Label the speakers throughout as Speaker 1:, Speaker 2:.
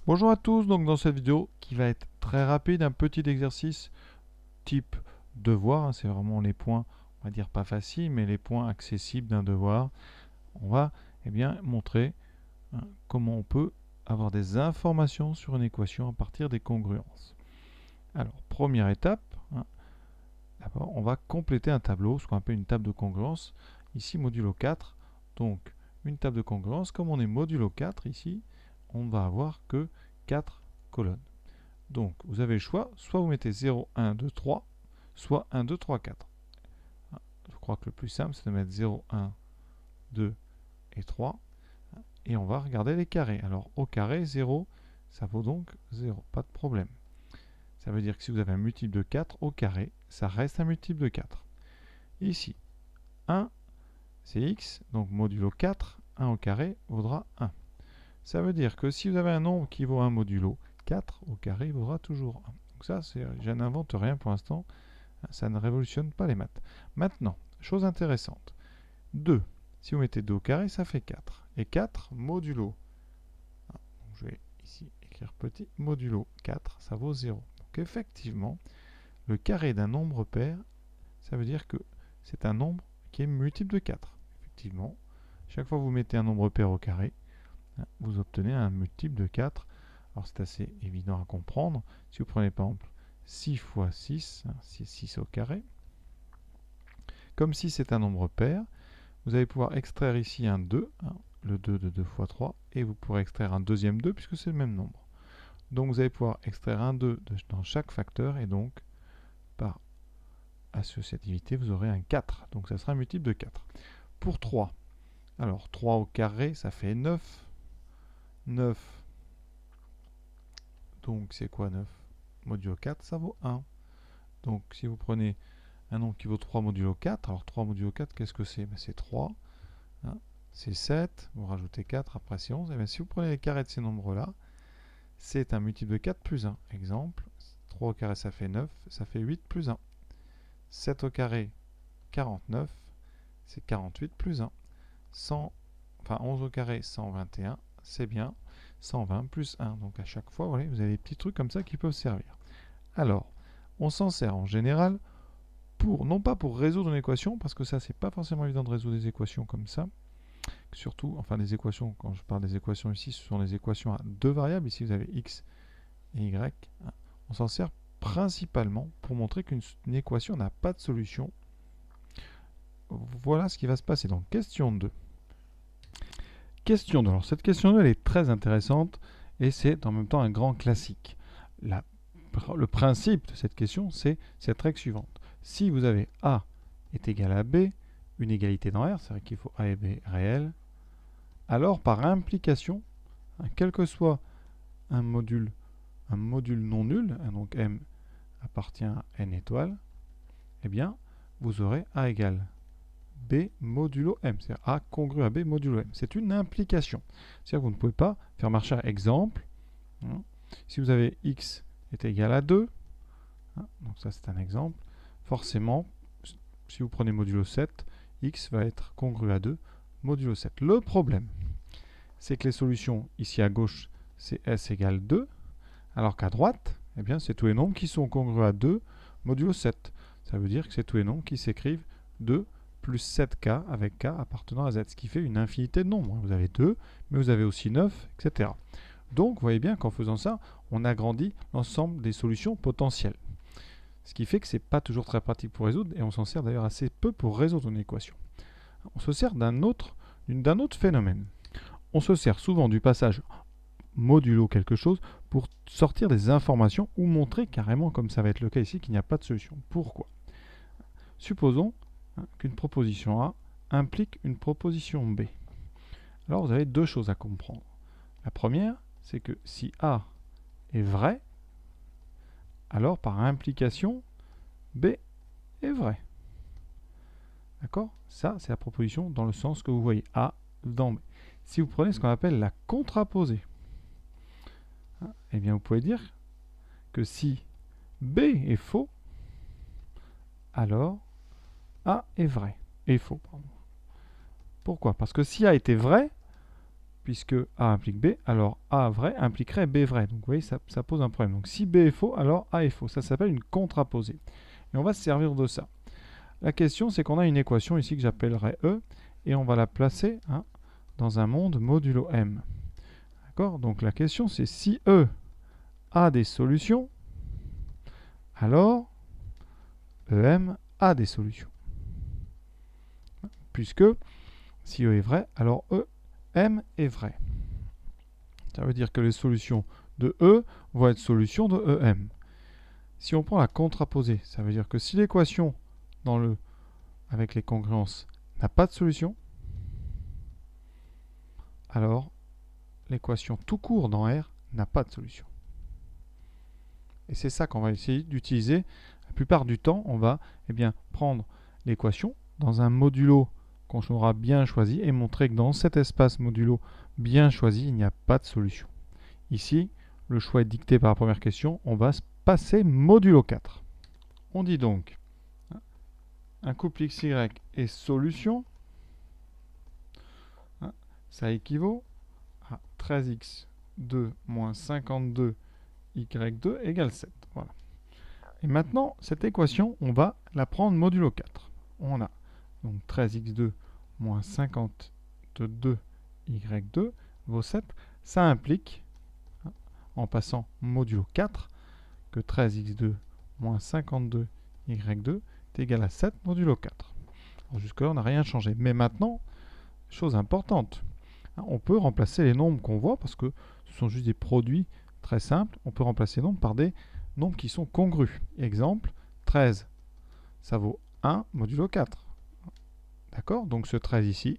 Speaker 1: Bonjour à tous, donc dans cette vidéo qui va être très rapide, un petit exercice type devoir, hein, c'est vraiment les points, on va dire pas faciles, mais les points accessibles d'un devoir. On va montrer comment on peut avoir des informations sur une équation à partir des congruences. Alors, première étape, d'abord on va compléter un tableau, ce qu'on appelle une table de congruence, ici modulo 4, donc une table de congruence, comme on est modulo 4 ici, on ne va avoir que 4 colonnes. Donc, vous avez le choix, soit vous mettez 0, 1, 2, 3, soit 1, 2, 3, 4. Je crois que le plus simple, c'est de mettre 0, 1, 2 et 3. Et on va regarder les carrés. Alors, au carré, 0, ça vaut donc 0, pas de problème. Ça veut dire que si vous avez un multiple de 4 au carré, ça reste un multiple de 4. Ici, 1, c'est x, donc modulo 4, 1 au carré vaudra 1. Ça veut dire que si vous avez un nombre qui vaut 1 modulo 4 au carré, il vaudra toujours 1. Donc ça, je n'invente rien pour l'instant, ça ne révolutionne pas les maths. Maintenant, chose intéressante, 2, si vous mettez 2 au carré, ça fait 4. Et 4 modulo, donc je vais ici écrire petit, modulo 4, ça vaut 0. Donc effectivement, le carré d'un nombre pair, ça veut dire que c'est un nombre qui est multiple de 4. Effectivement, chaque fois que vous mettez un nombre pair au carré, vous obtenez un multiple de 4. Alors c'est assez évident à comprendre. Si vous prenez par exemple 6 fois 6, c'est 6 au carré. Comme si c'est un nombre pair, vous allez pouvoir extraire ici un 2, le 2 de 2 fois 3, et vous pourrez extraire un deuxième 2 puisque c'est le même nombre. Donc vous allez pouvoir extraire un 2 dans chaque facteur, et donc par associativité, vous aurez un 4. Donc ça sera un multiple de 4. Pour 3, alors 3 au carré, ça fait 9. 9, donc c'est quoi 9 modulo 4, ça vaut 1. Donc si vous prenez un nombre qui vaut 3 modulo 4, alors 3 modulo 4, qu'est-ce que c'est? C'est 3, c'est 7, vous rajoutez 4, après c'est 11. Et bien si vous prenez les carrés de ces nombres-là, c'est un multiple de 4 plus 1. Exemple, 3 au carré ça fait 9, ça fait 8 plus 1. 7 au carré, 49, c'est 48 plus 1. 11 au carré, 121, c'est bien 120 plus 1. Donc à chaque fois, vous avez des petits trucs comme ça qui peuvent servir. Alors, on s'en sert en général non pas pour résoudre une équation, parce que ça, c'est pas forcément évident de résoudre des équations comme ça. Surtout, enfin des équations, quand je parle des équations ici, ce sont des équations à deux variables. Ici, vous avez x et y. On s'en sert principalement pour montrer qu'une équation n'a pas de solution. Voilà ce qui va se passer. Donc, question 2. Question 2. Alors, cette question 2, elle est très intéressante et c'est en même temps un grand classique. Le principe de cette question, c'est cette règle suivante. Si vous avez A est égal à B, une égalité dans R, c'est-à-dire qu'il faut A et B réels, alors par implication, quel que soit un module non nul, donc M appartient à N étoiles, eh bien, vous aurez A égale B modulo M, c'est-à-dire A congru à B modulo M. C'est une implication. C'est-à-dire que vous ne pouvez pas faire marcher à exemple. Si vous avez X est égal à 2, donc ça c'est un exemple, forcément, si vous prenez modulo 7, X va être congru à 2 modulo 7. Le problème, c'est que les solutions ici à gauche, c'est S égale 2, alors qu'à droite, eh bien, c'est tous les nombres qui sont congrus à 2 modulo 7. Ça veut dire que c'est tous les nombres qui s'écrivent 2 plus 7k avec k appartenant à z, ce qui fait une infinité de nombres. Vous avez 2, mais vous avez aussi 9, etc. Donc, vous voyez bien qu'en faisant ça, on agrandit l'ensemble des solutions potentielles. Ce qui fait que ce n'est pas toujours très pratique pour résoudre, et on s'en sert d'ailleurs assez peu pour résoudre une équation. On se sert d'un autre phénomène. On se sert souvent du passage modulo quelque chose pour sortir des informations ou montrer carrément, comme ça va être le cas ici, qu'il n'y a pas de solution. Pourquoi? Supposons qu'une proposition A implique une proposition B. Alors vous avez deux choses à comprendre. La première, c'est que si A est vrai, alors par implication, B est vrai. D'accord? Ça, c'est la proposition dans le sens que vous voyez A dans B. Si vous prenez ce qu'on appelle la contraposée, eh bien vous pouvez dire que si B est faux, alors A est vrai. Est faux, pardon. Pourquoi? Parce que si A était vrai, puisque A implique B, alors A vrai impliquerait B vrai. Donc vous voyez, ça pose un problème. Donc si B est faux, alors A est faux. Ça s'appelle une contraposée. Et on va se servir de ça. La question, c'est qu'on a une équation ici que j'appellerai E, et on va la placer dans un monde modulo M. D'accord? Donc la question, c'est si E a des solutions, alors EM a des solutions. Puisque si E est vrai, alors EM est vrai. Ça veut dire que les solutions de E vont être solutions de EM. Si on prend la contraposée, ça veut dire que si l'équation avec les congruences n'a pas de solution, alors l'équation tout court dans R n'a pas de solution. Et c'est ça qu'on va essayer d'utiliser. La plupart du temps, on va prendre l'équation dans un modulo qu'on aura bien choisi et montrer que dans cet espace modulo bien choisi, il n'y a pas de solution. Ici, le choix est dicté par la première question. On va se passer modulo 4. On dit donc un couple XY est solution. Ça équivaut à 13x2 moins 52y2 égale 7. Voilà. Et maintenant, cette équation, on va la prendre modulo 4. On a donc 13x2 moins 52y2 vaut 7. Ça implique, en passant modulo 4, que 13x2 moins 52y2 est égal à 7 modulo 4. Jusque-là, on n'a rien changé. Mais maintenant, chose importante, on peut remplacer les nombres qu'on voit, parce que ce sont juste des produits très simples. On peut remplacer les nombres par des nombres qui sont congrus. Exemple, 13, ça vaut 1 modulo 4. D'accord? Donc ce 13 ici,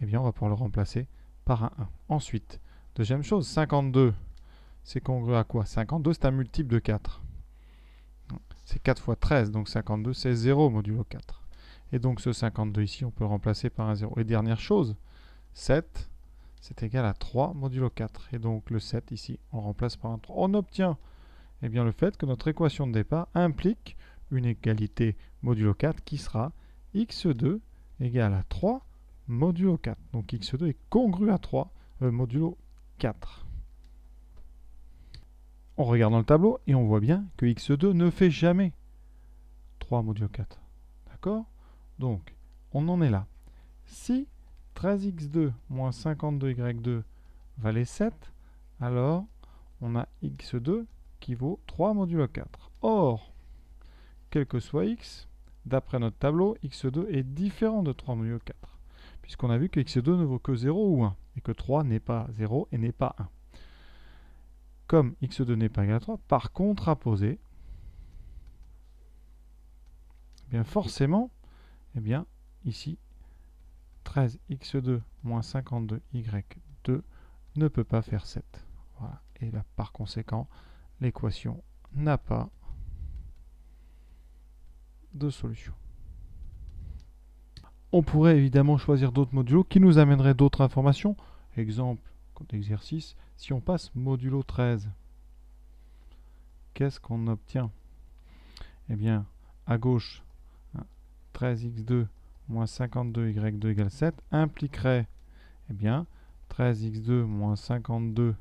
Speaker 1: on va pouvoir le remplacer par un 1. Ensuite, deuxième chose, 52, c'est congru à quoi? 52, c'est un multiple de 4. C'est 4 fois 13, donc 52, c'est 0 modulo 4. Et donc ce 52 ici, on peut le remplacer par un 0. Et dernière chose, 7, c'est égal à 3 modulo 4. Et donc le 7 ici, on le remplace par un 3. On obtient le fait que notre équation de départ implique une égalité modulo 4 qui sera x2 égale à 3 modulo 4. Donc x2 est congru à 3 modulo 4. On regarde dans le tableau et on voit bien que x2 ne fait jamais 3 modulo 4. D'accord? Donc, on en est là. Si 13x2 moins 52y2 valait 7, alors on a x2 qui vaut 3 modulo 4. Or, quel que soit x, d'après notre tableau, x2 est différent de 3 modulo 4, puisqu'on a vu que x2 ne vaut que 0 ou 1, et que 3 n'est pas 0 et n'est pas 1. Comme x2 n'est pas égal à 3, par contraposé, forcément, ici, 13x2 moins 52y2 ne peut pas faire 7. Voilà. Et là, par conséquent, l'équation n'a pas de solution. On pourrait évidemment choisir d'autres modulos qui nous amèneraient d'autres informations. Exemple d'exercice, si on passe modulo 13, qu'est-ce qu'on obtient? À gauche, 13x2 moins 52y2 égale 7 impliquerait 13x2 moins 52y2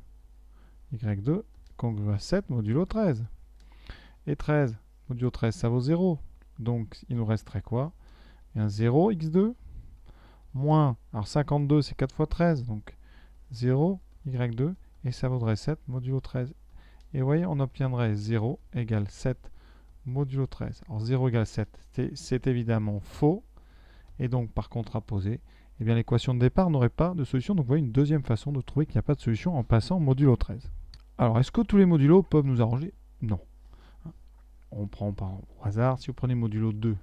Speaker 1: congru à 7 modulo 13. Et 13 modulo 13, ça vaut 0. Donc, il nous resterait quoi? 0 x2 moins, alors 52 c'est 4 fois 13, donc 0 y2 et ça vaudrait 7 modulo 13. Et vous voyez, on obtiendrait 0 égale 7 modulo 13. Alors 0 égale 7, c'est évidemment faux. Et donc, par contraposé, l'équation de départ n'aurait pas de solution. Donc, vous voyez une deuxième façon de trouver qu'il n'y a pas de solution en passant modulo 13. Alors, est-ce que tous les modulos peuvent nous arranger? Non. On prend au hasard. Si vous prenez modulo 2,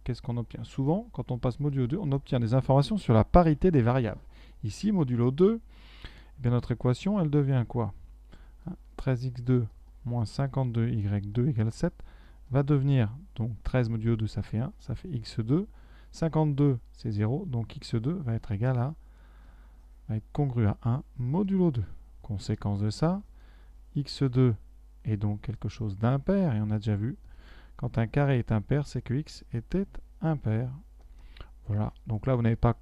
Speaker 1: qu'est-ce qu'on obtient? Souvent, quand on passe modulo 2, on obtient des informations sur la parité des variables. Ici, modulo 2, notre équation, elle devient quoi? 13x2 moins 52y2 égale 7 va devenir, donc 13 modulo 2, ça fait 1, ça fait x2. 52, c'est 0, donc x2 va être égal à, va être congru à 1 modulo 2. Conséquence de ça, x2 est donc quelque chose d'impair, et on a déjà vu, quand un carré est impair, c'est que x était impair. Voilà, donc là vous n'avez pas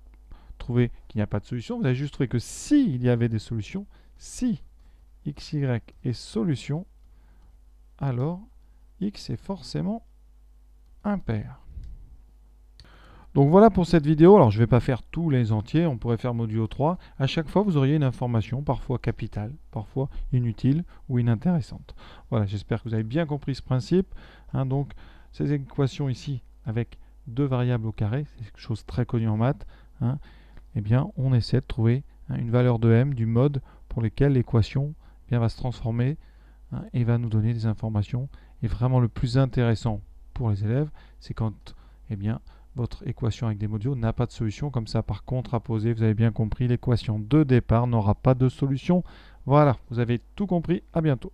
Speaker 1: trouvé qu'il n'y a pas de solution. Vous avez juste trouvé que s'il y avait des solutions, si xy est solution, alors x est forcément impair. Donc voilà pour cette vidéo. Alors je ne vais pas faire tous les entiers, on pourrait faire modulo 3. À chaque fois, vous auriez une information, parfois capitale, parfois inutile ou inintéressante. Voilà, j'espère que vous avez bien compris ce principe. Donc ces équations ici, avec deux variables au carré, c'est quelque chose de très connu en maths. Eh bien, on essaie de trouver une valeur de m du mode pour lequel l'équation va se transformer et va nous donner des informations. Et vraiment le plus intéressant pour les élèves, c'est quand votre équation avec des modulos n'a pas de solution. Comme ça, par contraposé, vous avez bien compris, l'équation de départ n'aura pas de solution. Voilà, vous avez tout compris. À bientôt.